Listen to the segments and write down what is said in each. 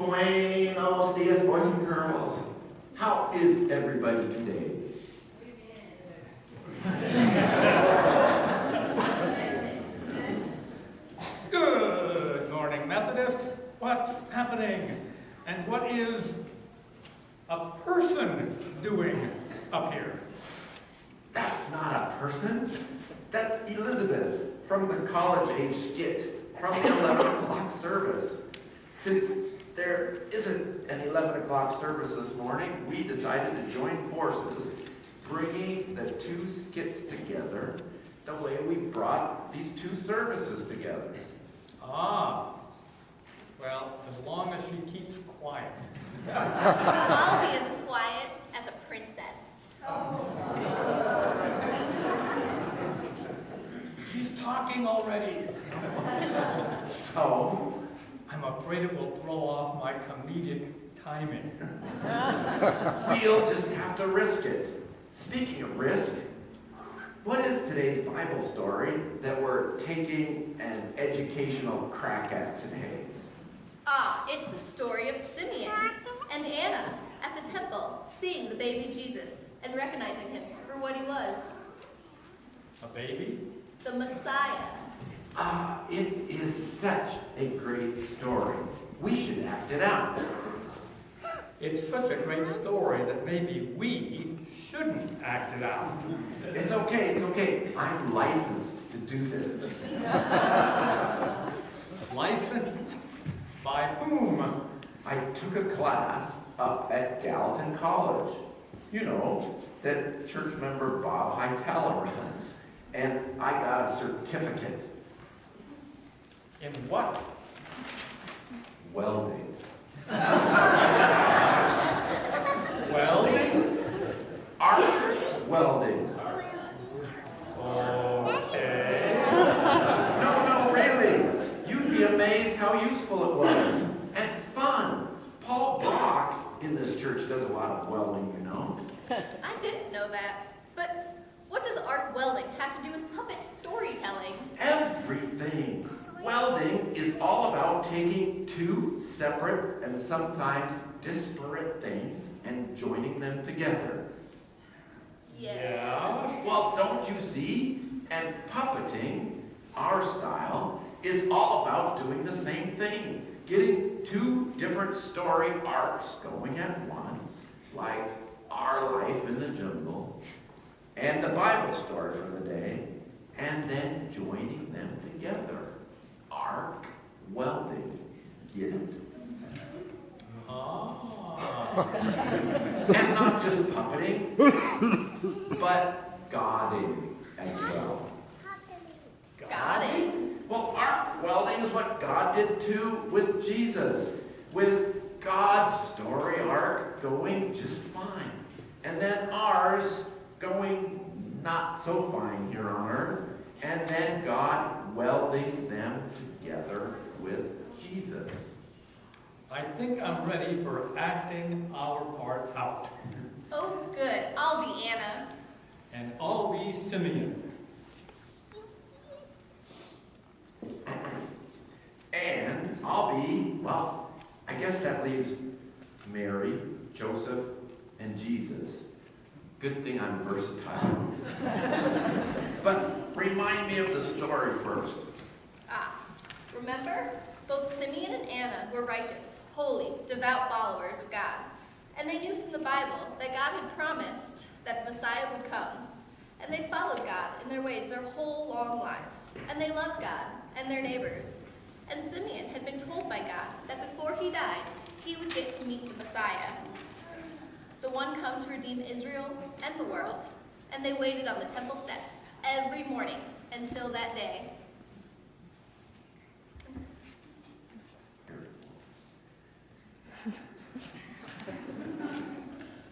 Buenos dias, boys and girls. How is everybody today? Good morning, Methodists. What's happening? And what is a person doing up here? That's not a person. That's Elizabeth from the college-age skit from the 11 o'clock service. Since there isn't an 11 o'clock service this morning, we decided to join forces, bringing the two skits together the way we brought these two services together. Ah, well, as long as she keeps quiet. I'll be as quiet as a princess. She's talking already. So, I'm afraid it will throw off my comedic timing. we'll just have to risk it. Speaking of risk, what is today's Bible story that we're taking an educational crack at today? It's the story of Simeon and Anna at the temple, seeing the baby Jesus and recognizing him for what he was, A baby? the Messiah. It is such a great story. We should act it out. It's such a great story that maybe we shouldn't act it out. It's okay. I'm licensed to do this. Licensed by whom? I took a class up at Gallatin College. You know, that church member Bob Hightower runs. And I got a certificate. In what? Welding. Welding? Arc welding. Okay. No, really. You'd be amazed how useful it was. And fun. Paul Brock in this church does a lot of welding, you know. I didn't know that. But what does arc welding have to do with puppet storytelling? Everything. Welding is all about taking two separate and sometimes disparate things and joining them together. Yeah. Well, don't you see? And puppeting, our style, is all about doing the same thing. Getting two different story arcs going at once, like our life in the jungle, and the Bible story for the day, and then joining them together. Arc welding. Get it? Ah. And not just puppeting, but godding as well. Got it. Well, arc welding is what God did too with Jesus, with God's story arc going just fine, and then ours going not so fine here on earth, and then God welding them together with Jesus. I think I'm ready for acting our part out. Oh, good. I'll be Anna. And I'll be Simeon. And I'll be, well, I guess that leaves Mary, Joseph, and Jesus. Good thing I'm versatile. But remind me of the story first. Remember? Both Simeon and Anna were righteous, holy, devout followers of God. And they knew from the Bible that God had promised that the Messiah would come. And they followed God in their ways their whole long lives. And they loved God and their neighbors. And Simeon had been told by God that before he died, he would get to meet the Messiah, the one come to redeem Israel and the world. And they waited on the temple steps every morning until that day.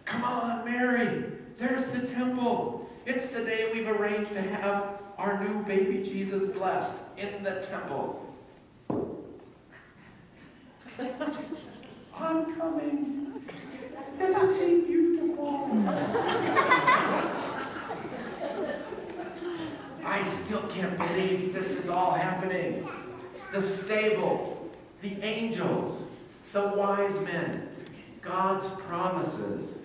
Come on, Mary. There's the temple. It's the day we've arranged to have our new baby Jesus blessed in the temple. I'm coming. Isn't he beautiful? I still can't believe this is all happening. The stable, the angels, the wise men, God's promises.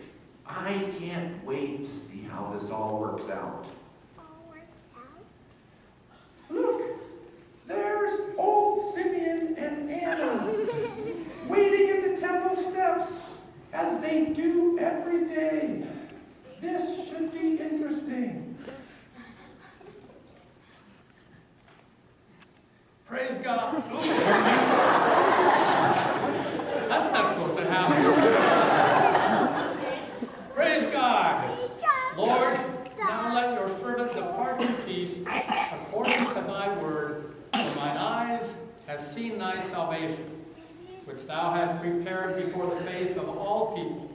I can't wait to see how this all works out. Look, there's old Simeon and Anna waiting at the temple steps as they do every day. This should be interesting. Praise God. That's not supposed to happen. Praise God. Lord, now let your servant depart in peace according to thy word, for mine eyes have seen thy salvation, which thou hast prepared before the face of all people,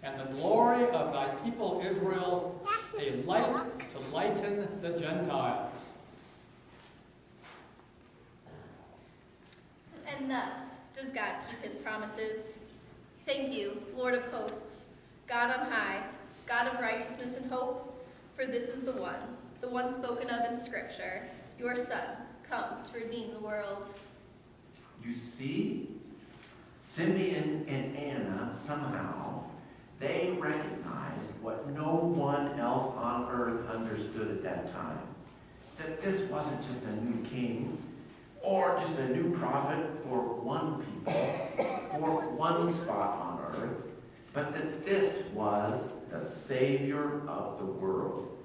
and the glory of thy people Israel, a light to lighten the Gentiles. And thus does God keep his promises. Thank you, Lord of hosts, God on high, God of righteousness and hope, for this is the one spoken of in Scripture, your Son, come to redeem the world. You see, Simeon and Anna, somehow, they recognized what no one else on earth understood at that time. That this wasn't just a new king, or just a new prophet for one people, for one spot on earth, but that this was the Savior of the world.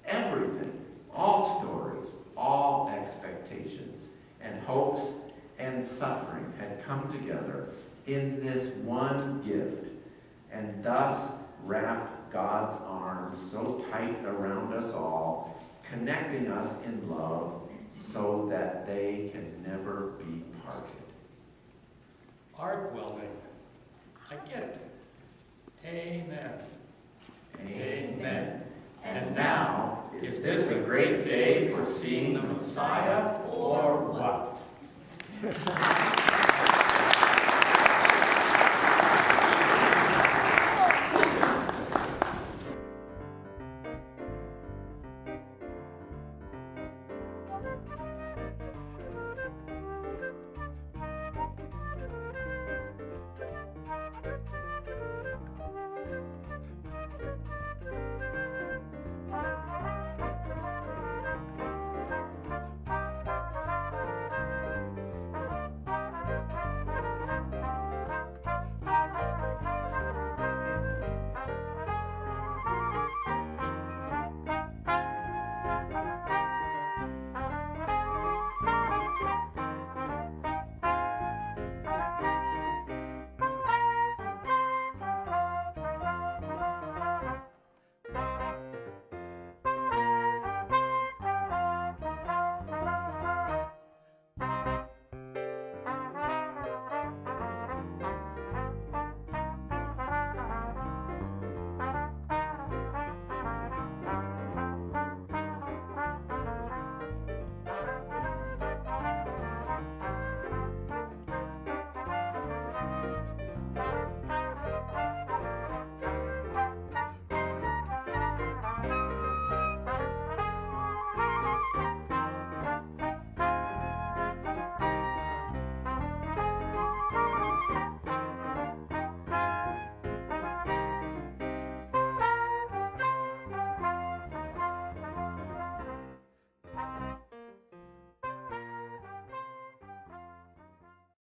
Everything, all stories, all expectations, and hopes and suffering had come together in this one gift, and thus wrapped God's arms so tight around us all, connecting us in love so that they can never be parted. Art Welding. I get it. Amen. Amen. And now, is this a great day for seeing the Messiah or what?